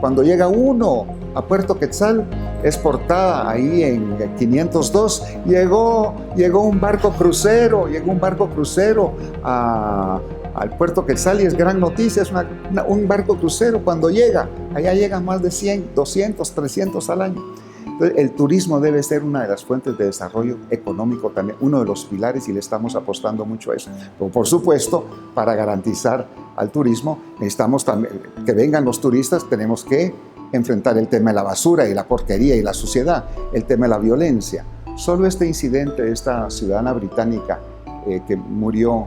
Cuando llega uno a Puerto Quetzal, es portada ahí en 502, llegó un barco crucero, al Puerto Quetzal y es gran noticia, es un barco crucero. Cuando llega, allá llegan más de 100, 200, 300 al año. Entonces, el turismo debe ser una de las fuentes de desarrollo económico también, uno de los pilares, y le estamos apostando mucho a eso. Pero por supuesto, para garantizar al turismo, necesitamos también que vengan los turistas, tenemos que enfrentar el tema de la basura y la porquería y la suciedad, el tema de la violencia. Solo este incidente de esta ciudadana británica que murió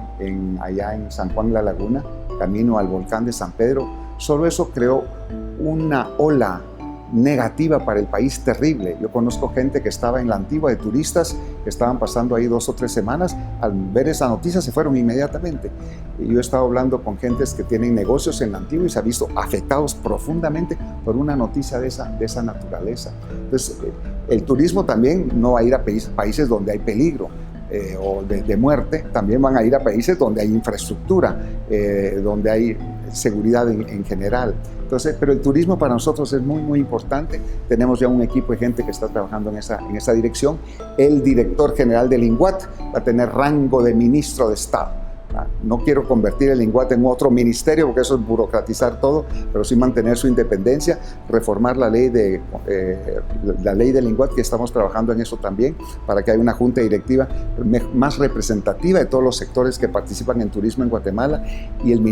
allá en San Juan La Laguna, camino al volcán de San Pedro, solo eso creó una ola negativa para el país terrible. Yo conozco gente que estaba en la Antigua, de turistas que estaban pasando ahí 2 o 3 semanas, al ver esa noticia se fueron inmediatamente. Y yo he estado hablando con gentes que tienen negocios en la Antigua y se han visto afectados profundamente por una noticia de esa naturaleza. Entonces, el turismo también no va a ir a países donde hay peligro o de muerte, también van a ir a países donde hay infraestructura, donde hay seguridad en general. Entonces, pero el turismo para nosotros es muy, muy importante. Tenemos ya un equipo de gente que está trabajando en esa dirección. El director general del INGUAT va a tener rango de ministro de Estado. No quiero convertir el INGUAT en otro ministerio porque eso es burocratizar todo, pero sí mantener su independencia, reformar la ley del INGUAT, que estamos trabajando en eso también, para que haya una junta directiva más representativa de todos los sectores que participan en turismo en Guatemala. Y el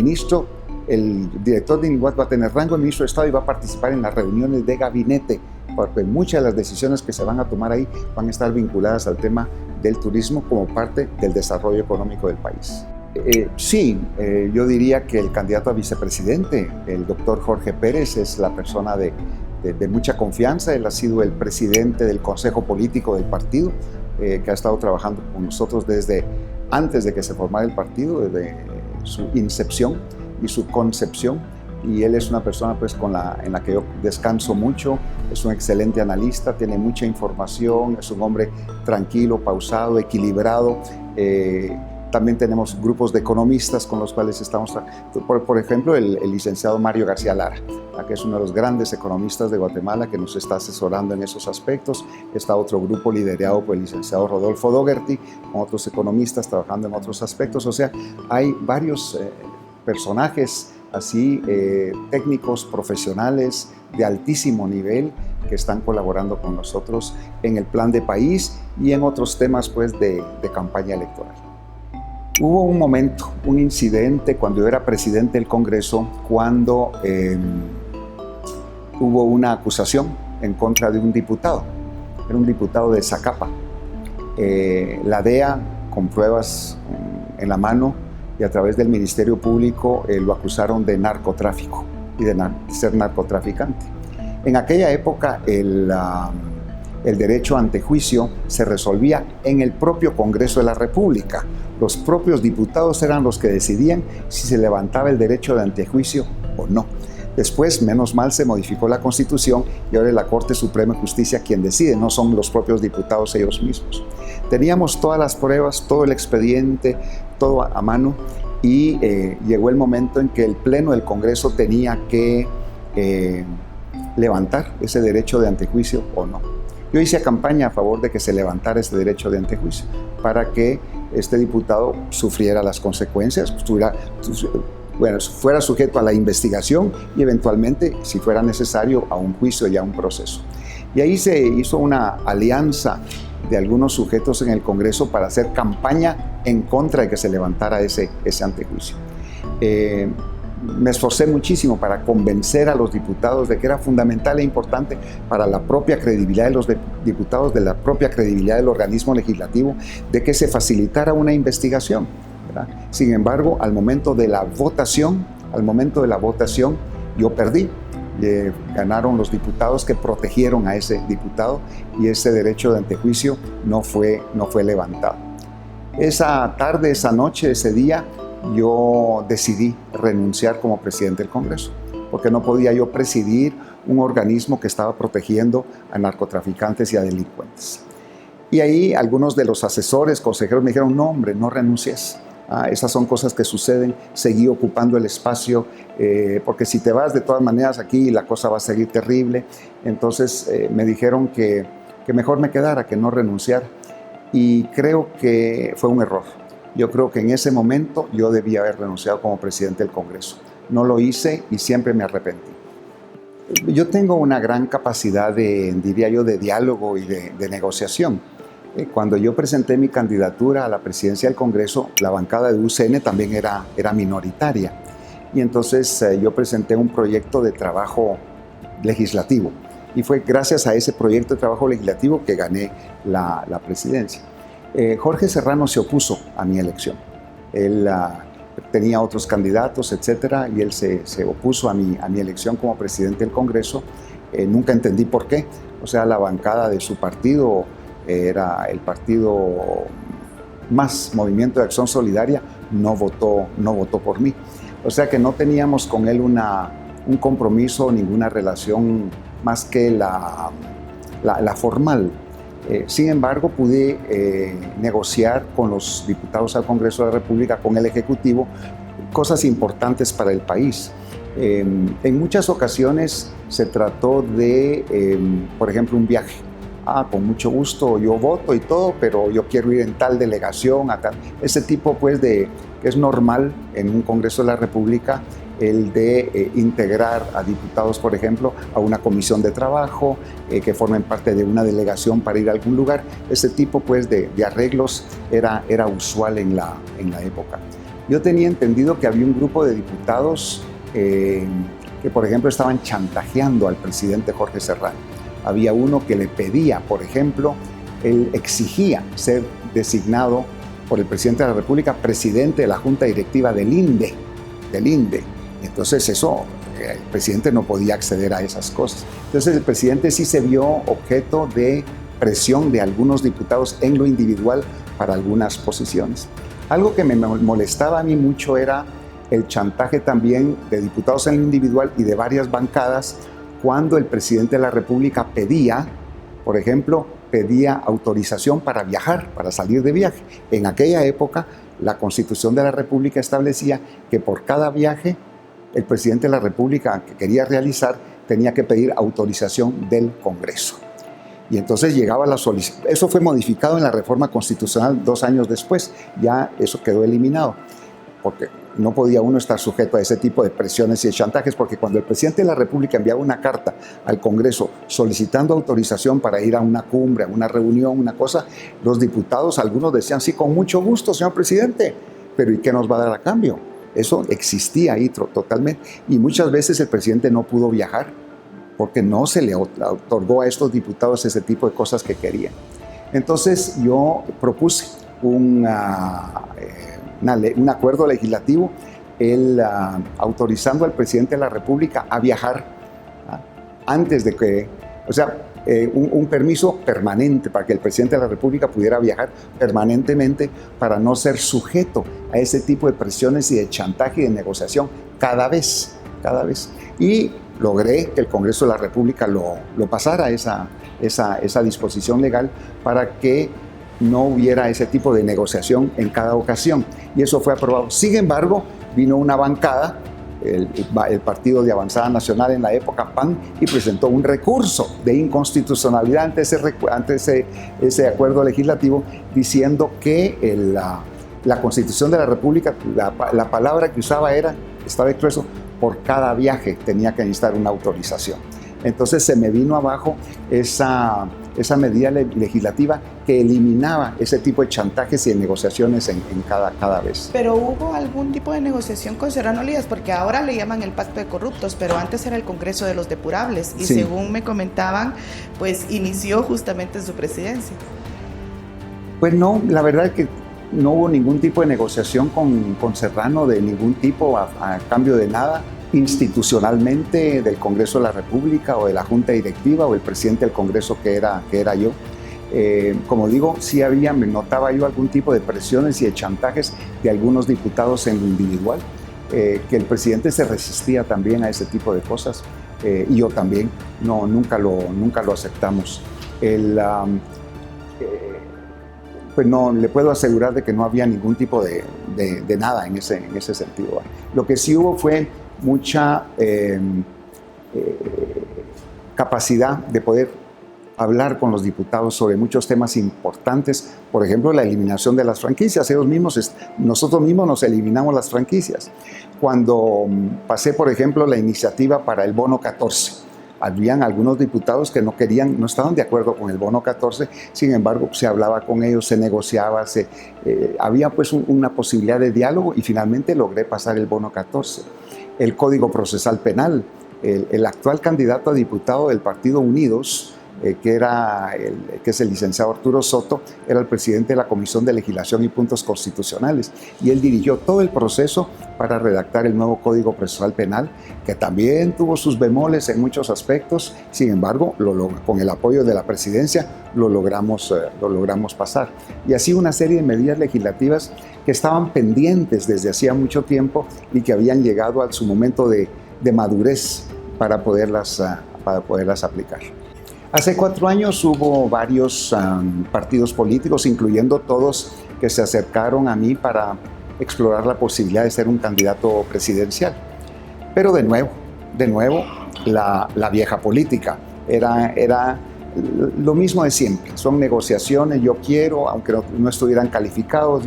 director de INGUAT va a tener rango de ministro de Estado y va a participar en las reuniones de gabinete, porque muchas de las decisiones que se van a tomar ahí van a estar vinculadas al tema del turismo como parte del desarrollo económico del país. Yo diría que el candidato a vicepresidente, el doctor Jorge Pérez, es la persona de mucha confianza. Él ha sido el presidente del Consejo Político del partido, que ha estado trabajando con nosotros desde antes de que se formara el partido, desde su incepción y su concepción, y él es una persona pues en la que yo descanso mucho. Es un excelente analista, tiene mucha información, es un hombre tranquilo, pausado, equilibrado. También tenemos grupos de economistas con los cuales estamos por ejemplo el licenciado Mario García Lara, que es uno de los grandes economistas de Guatemala, que nos está asesorando en esos aspectos. Está otro grupo liderado por el licenciado Rodolfo Dougherty, con otros economistas trabajando en otros aspectos. O sea, hay varios personajes así, técnicos, profesionales de altísimo nivel, que están colaborando con nosotros en el plan de país y en otros temas pues de campaña electoral. Hubo un momento, un incidente cuando yo era presidente del Congreso, cuando hubo una acusación en contra de un diputado. Era un diputado de Zacapa. La DEA, con pruebas en la mano y a través del Ministerio Público, lo acusaron de narcotráfico y de ser narcotraficante. En aquella época el derecho ante juicio se resolvía en el propio Congreso de la República. Los propios diputados eran los que decidían si se levantaba el derecho de antejuicio o no. Después, menos mal, se modificó la Constitución y ahora es la Corte Suprema de Justicia quien decide, no son los propios diputados ellos mismos. Teníamos todas las pruebas, todo el expediente, todo a mano, y llegó el momento en que el Pleno del Congreso tenía que levantar ese derecho de antejuicio o no. Yo hice campaña a favor de que se levantara ese derecho de antejuicio para que este diputado sufriera las consecuencias, fuera sujeto a la investigación y eventualmente, si fuera necesario, a un juicio y a un proceso. Y ahí se hizo una alianza de algunos sujetos en el Congreso para hacer campaña en contra de que se levantara ese antejuicio. Me esforcé muchísimo para convencer a los diputados de que era fundamental e importante para la propia credibilidad de los diputados, de la propia credibilidad del organismo legislativo, de que se facilitara una investigación, ¿verdad? Sin embargo, al momento de la votación, yo perdí. Ganaron los diputados que protegieron a ese diputado y ese derecho de antejuicio no fue levantado. Esa tarde, esa noche, ese día, yo decidí renunciar como presidente del Congreso, porque no podía yo presidir un organismo que estaba protegiendo a narcotraficantes y a delincuentes. Y ahí algunos de los asesores, consejeros me dijeron, no hombre, no renuncies. Esas son cosas que suceden, seguí ocupando el espacio, porque si te vas de todas maneras aquí la cosa va a seguir terrible. Entonces me dijeron que mejor me quedara, que no renunciara. Y creo que fue un error. Yo creo que en ese momento yo debía haber renunciado como presidente del Congreso. No lo hice y siempre me arrepentí. Yo tengo una gran capacidad diría yo, de diálogo y de negociación. Cuando yo presenté mi candidatura a la presidencia del Congreso, la bancada de UCN también era minoritaria. Y entonces yo presenté un proyecto de trabajo legislativo. Y fue gracias a ese proyecto de trabajo legislativo que gané la presidencia. Jorge Serrano se opuso a mi elección. Él tenía otros candidatos, etcétera, y él se opuso a mi elección como presidente del Congreso. Nunca entendí por qué. O sea, la bancada de su partido era el partido más Movimiento de Acción Solidaria, no votó por mí. O sea que no teníamos con él un compromiso, ninguna relación más que la formal. Sin embargo, pude negociar con los diputados al Congreso de la República, con el Ejecutivo, cosas importantes para el país. En muchas ocasiones se trató de, por ejemplo, un viaje. Con mucho gusto, yo voto y todo, pero yo quiero ir en tal delegación, a tal. Ese tipo, pues, que es normal en un Congreso de la República, el de integrar a diputados, por ejemplo, a una comisión de trabajo, que formen parte de una delegación para ir a algún lugar. Ese tipo, pues, de arreglos era usual en la época. Yo tenía entendido que había un grupo de diputados que, por ejemplo, estaban chantajeando al presidente Jorge Serrano. Había uno que le pedía, por ejemplo, él exigía ser designado por el presidente de la República presidente de la Junta Directiva del INDE. Entonces el presidente no podía acceder a esas cosas. Entonces el presidente sí se vio objeto de presión de algunos diputados en lo individual para algunas posiciones. Algo que me molestaba a mí mucho era el chantaje también de diputados en lo individual y de varias bancadas cuando el presidente de la República pedía, por ejemplo, autorización para viajar, para salir de viaje. En aquella época, la Constitución de la República establecía que por cada viaje, el presidente de la República que quería realizar tenía que pedir autorización del Congreso. Y entonces llegaba la solicitud. Eso fue modificado en la reforma constitucional 2 años después. Ya eso quedó eliminado, porque no podía uno estar sujeto a ese tipo de presiones y de chantajes, porque cuando el presidente de la República enviaba una carta al Congreso solicitando autorización para ir a una cumbre, a una reunión, una cosa, los diputados, algunos decían, sí, con mucho gusto, señor presidente, pero ¿y qué nos va a dar a cambio? Eso existía ahí totalmente, y muchas veces el presidente no pudo viajar porque no se le otorgó a estos diputados ese tipo de cosas que querían. Entonces yo propuse un acuerdo legislativo, autorizando al presidente de la República a viajar antes de que, o sea, un permiso permanente para que el presidente de la República pudiera viajar permanentemente para no ser sujeto a ese tipo de presiones y de chantaje y de negociación cada vez. Y logré que el Congreso de la República lo pasara esa disposición legal para que no hubiera ese tipo de negociación en cada ocasión, y eso fue aprobado. Sin embargo, vino una bancada, el Partido de Avanzada Nacional en la época, PAN, y presentó un recurso de inconstitucionalidad ante ese acuerdo legislativo, diciendo que la Constitución de la República, la palabra que usaba estaba expreso, por cada viaje tenía que necesitar una autorización. Entonces se me vino abajo esa medida legislativa que eliminaba ese tipo de chantajes y de negociaciones en cada vez. ¿Pero hubo algún tipo de negociación con Serrano Lías? Porque ahora le llaman el pacto de corruptos, pero antes era el Congreso de los Depurables y sí, según me comentaban, pues inició justamente en su presidencia. Pues no, la verdad es que no hubo ningún tipo de negociación con Serrano de ningún tipo a cambio de nada. Institucionalmente del Congreso de la República o de la Junta Directiva o el presidente del Congreso que era yo. Como digo, sí me notaba yo algún tipo de presiones y de chantajes de algunos diputados en lo individual, que el presidente se resistía también a ese tipo de cosas y yo también, nunca lo aceptamos. Pues no, le puedo asegurar de que no había ningún tipo de nada en ese sentido. Lo que sí hubo fue mucha capacidad de poder hablar con los diputados sobre muchos temas importantes, por ejemplo, la eliminación de las franquicias. Nosotros mismos nos eliminamos las franquicias. Cuando pasé, por ejemplo, la iniciativa para el bono 14, habían algunos diputados que no estaban de acuerdo con el bono 14, sin embargo, se hablaba con ellos, se negociaba, había pues una posibilidad de diálogo y finalmente logré pasar el bono 14. El Código Procesal Penal, el actual candidato a diputado del Partido Unidos, que es el licenciado Arturo Soto, era el presidente de la Comisión de Legislación y Puntos Constitucionales, y él dirigió todo el proceso para redactar el nuevo Código Procesal Penal, que también tuvo sus bemoles en muchos aspectos. Sin embargo, con el apoyo de la presidencia lo logramos pasar. Y así una serie de medidas legislativas que estaban pendientes desde hacía mucho tiempo y que habían llegado a su momento de madurez para poderlas aplicar. Hace 4 años hubo varios partidos políticos, incluyendo todos que se acercaron a mí para explorar la posibilidad de ser un candidato presidencial. Pero de nuevo, la vieja política era lo mismo de siempre. Son negociaciones, yo quiero, aunque no estuvieran calificados.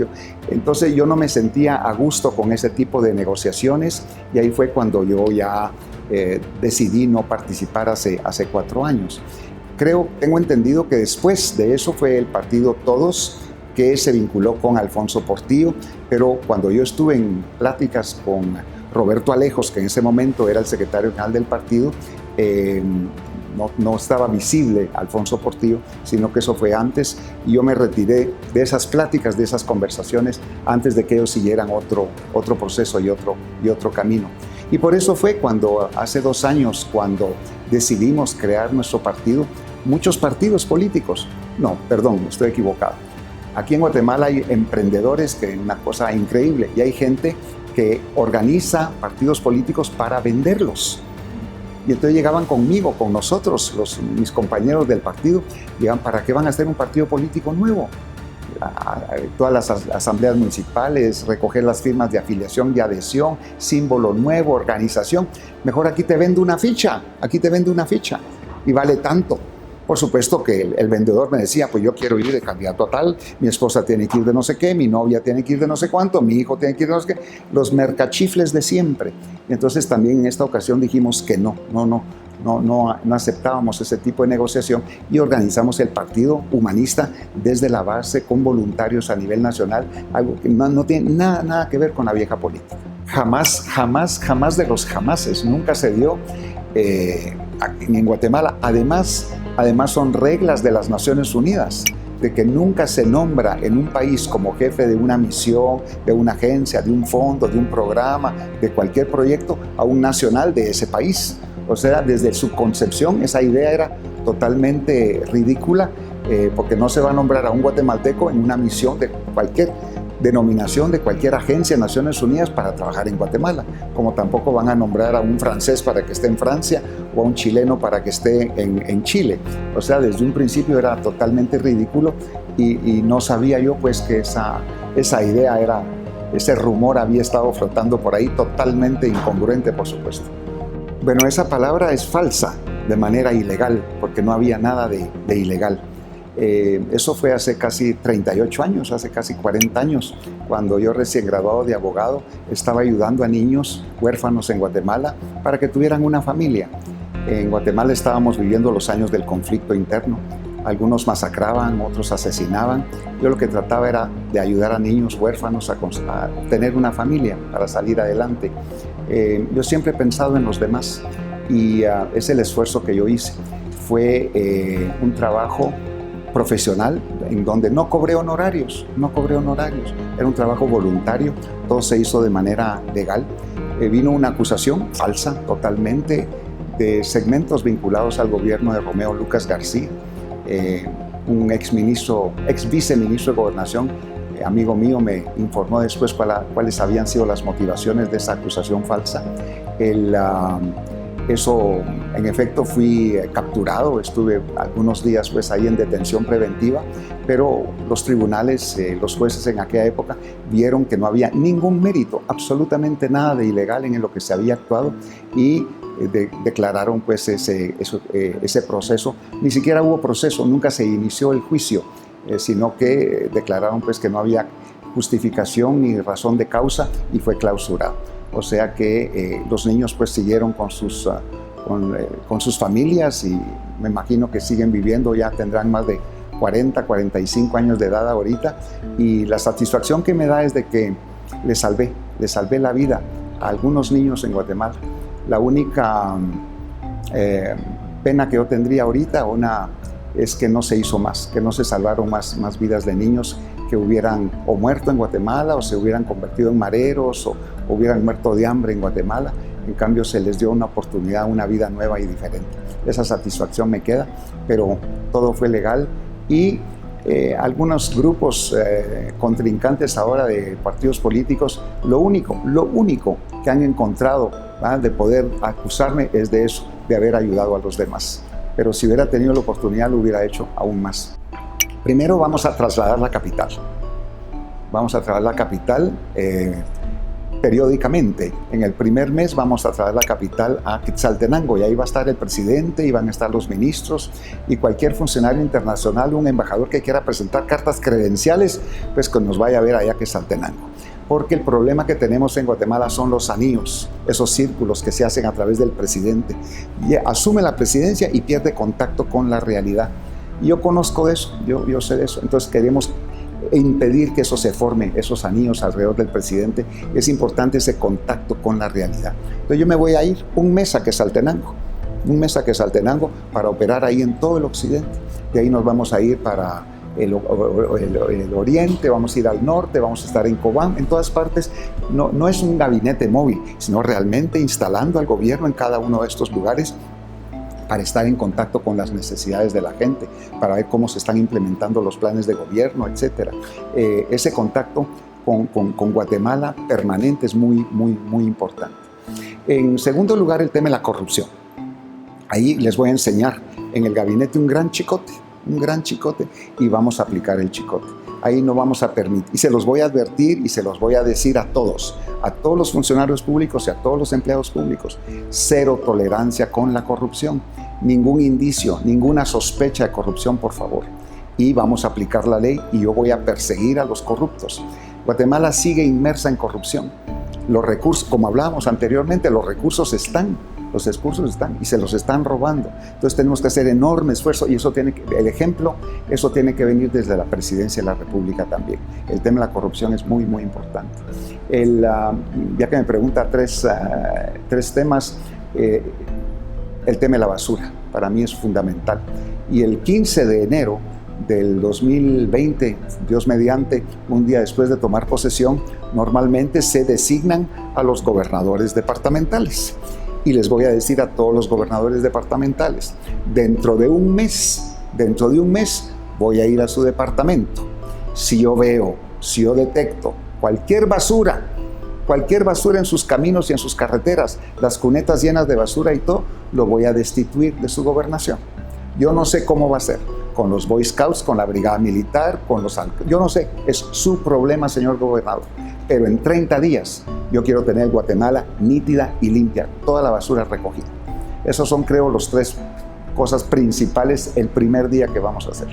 Entonces yo no me sentía a gusto con ese tipo de negociaciones y ahí fue cuando yo ya decidí no participar hace 4 años. Tengo entendido que después de eso fue el partido Todos que se vinculó con Alfonso Portillo, pero cuando yo estuve en pláticas con Roberto Alejos, que en ese momento era el secretario general del partido, no estaba visible Alfonso Portillo, sino que eso fue antes, y yo me retiré de esas pláticas, de esas conversaciones, antes de que ellos siguieran otro proceso y otro camino. Y por eso fue cuando hace 2 años, cuando decidimos crear nuestro partido, muchos partidos políticos, estoy equivocado. Aquí en Guatemala hay emprendedores, que es una cosa increíble, y hay gente que organiza partidos políticos para venderlos. Y entonces llegaban conmigo, con nosotros, mis compañeros del partido, llegaban, ¿para qué van a hacer un partido político nuevo? Todas las asambleas municipales, recoger las firmas de afiliación y adhesión, símbolo nuevo, organización. Mejor aquí te vendo una ficha, y vale tanto. Por supuesto que el vendedor me decía, pues yo quiero ir de candidato a tal, mi esposa tiene que ir de no sé qué, mi novia tiene que ir de no sé cuánto, mi hijo tiene que ir de no sé qué, los mercachifles de siempre. Y entonces también en esta ocasión dijimos que no aceptábamos ese tipo de negociación y organizamos el Partido Humanista desde la base con voluntarios a nivel nacional, algo que no tiene nada que ver con la vieja política. Jamás de los jamases, nunca se dio en Guatemala. Además son reglas de las Naciones Unidas, de que nunca se nombra en un país como jefe de una misión, de una agencia, de un fondo, de un programa, de cualquier proyecto, a un nacional de ese país. O sea, desde su concepción esa idea era totalmente ridícula, porque no se va a nombrar a un guatemalteco en una misión de cualquier denominación, de cualquier agencia de Naciones Unidas para trabajar en Guatemala, como tampoco van a nombrar a un francés para que esté en Francia o a un chileno para que esté en Chile. O sea, desde un principio era totalmente ridículo y no sabía yo pues que esa idea ese rumor había estado flotando por ahí, totalmente incongruente, por supuesto. Bueno, esa palabra es falsa de manera ilegal, porque no había nada de ilegal. Eso fue hace casi 38 años, hace casi 40 años, cuando yo recién graduado de abogado estaba ayudando a niños huérfanos en Guatemala para que tuvieran una familia. En Guatemala estábamos viviendo los años del conflicto interno. Algunos masacraban, otros asesinaban. Yo lo que trataba era de ayudar a niños huérfanos a tener una familia para salir adelante. Yo siempre he pensado en los demás y es el esfuerzo que yo hice. Fue un trabajo profesional en donde no cobré honorarios. Era un trabajo voluntario, todo se hizo de manera legal. Vino una acusación falsa totalmente de segmentos vinculados al gobierno de Romeo Lucas García, un ex viceministro de Gobernación, amigo mío, me informó después cuáles habían sido las motivaciones de esa acusación falsa. Eso, en efecto, fui capturado, estuve algunos días pues, ahí en detención preventiva, pero los tribunales, los jueces en aquella época vieron que no había ningún mérito, absolutamente nada de ilegal en lo que se había actuado y declararon pues, ese proceso. Ni siquiera hubo proceso, nunca se inició el juicio, sino que declararon pues, que no había justificación ni razón de causa y fue clausurado. O sea que los niños pues siguieron con sus familias y me imagino que siguen viviendo, ya tendrán más de 40, 45 años de edad ahorita, y la satisfacción que me da es de que les salvé la vida a algunos niños en Guatemala. La única pena que yo tendría ahorita es que no se hizo más, que no se salvaron más vidas de niños que hubieran o muerto en Guatemala o se hubieran convertido en mareros o hubieran muerto de hambre en Guatemala. En cambio se les dio una oportunidad, una vida nueva y diferente. Esa satisfacción me queda, pero todo fue legal y algunos grupos contrincantes ahora de partidos políticos, lo único que han encontrado de poder acusarme es de eso, de haber ayudado a los demás. Pero si hubiera tenido la oportunidad lo hubiera hecho aún más. Primero vamos a trasladar la capital. Vamos a trasladar la capital periódicamente. En el primer mes vamos a trasladar la capital a Quetzaltenango y ahí va a estar el presidente y van a estar los ministros y cualquier funcionario internacional, un embajador que quiera presentar cartas credenciales, pues que nos vaya a ver allá a Quetzaltenango. Porque el problema que tenemos en Guatemala son los anillos, esos círculos que se hacen a través del presidente. Y asume la presidencia y pierde contacto con la realidad. Yo conozco de eso, yo sé de eso, entonces queremos impedir que eso se forme, esos anillos alrededor del presidente. Es importante ese contacto con la realidad. Entonces yo me voy a ir un mes a Quetzaltenango para operar ahí en todo el occidente. De ahí nos vamos a ir para el oriente, vamos a ir al norte, vamos a estar en Cobán, en todas partes. No es un gabinete móvil, sino realmente instalando al gobierno en cada uno de estos lugares para estar en contacto con las necesidades de la gente, para ver cómo se están implementando los planes de gobierno, etc. Ese contacto con Guatemala permanente es muy importante. En segundo lugar, el tema de la corrupción. Ahí les voy a enseñar en el gabinete un gran chicote, y vamos a aplicar el chicote. Ahí no vamos a permitir, y se los voy a advertir y se los voy a decir a todos los funcionarios públicos y a todos los empleados públicos: cero tolerancia con la corrupción, ningún indicio, ninguna sospecha de corrupción, por favor. Y vamos a aplicar la ley y yo voy a perseguir a los corruptos. Guatemala sigue inmersa en corrupción. Los recursos, como hablábamos anteriormente, los recursos están y se los están robando. Entonces tenemos que hacer enorme esfuerzo y eso tiene que venir desde la Presidencia de la República también. El tema de la corrupción es muy importante. Ya que me pregunta tres temas, el tema de la basura para mí es fundamental. Y el 15 de enero del 2020, Dios mediante, un día después de tomar posesión, normalmente se designan a los gobernadores departamentales. Y les voy a decir a todos los gobernadores departamentales: dentro de un mes voy a ir a su departamento. Si yo detecto cualquier basura en sus caminos y en sus carreteras, las cunetas llenas de basura y todo, lo voy a destituir de su gobernación. Yo no sé cómo va a ser, con los Boy Scouts, con la brigada militar, yo no sé, es su problema, señor gobernador. Pero en 30 días yo quiero tener Guatemala nítida y limpia, toda la basura recogida. Esos son, creo, los tres cosas principales el primer día que vamos a hacer.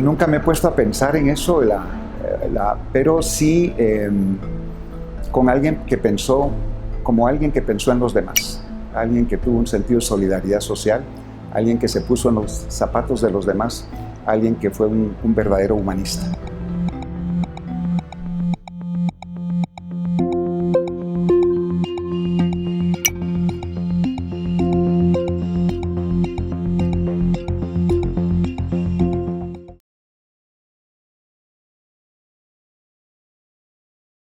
Nunca me he puesto a pensar en eso, pero sí como alguien que pensó en los demás. alguien que tuvo un sentido de solidaridad social, alguien que se puso en los zapatos de los demás, alguien que fue un verdadero humanista.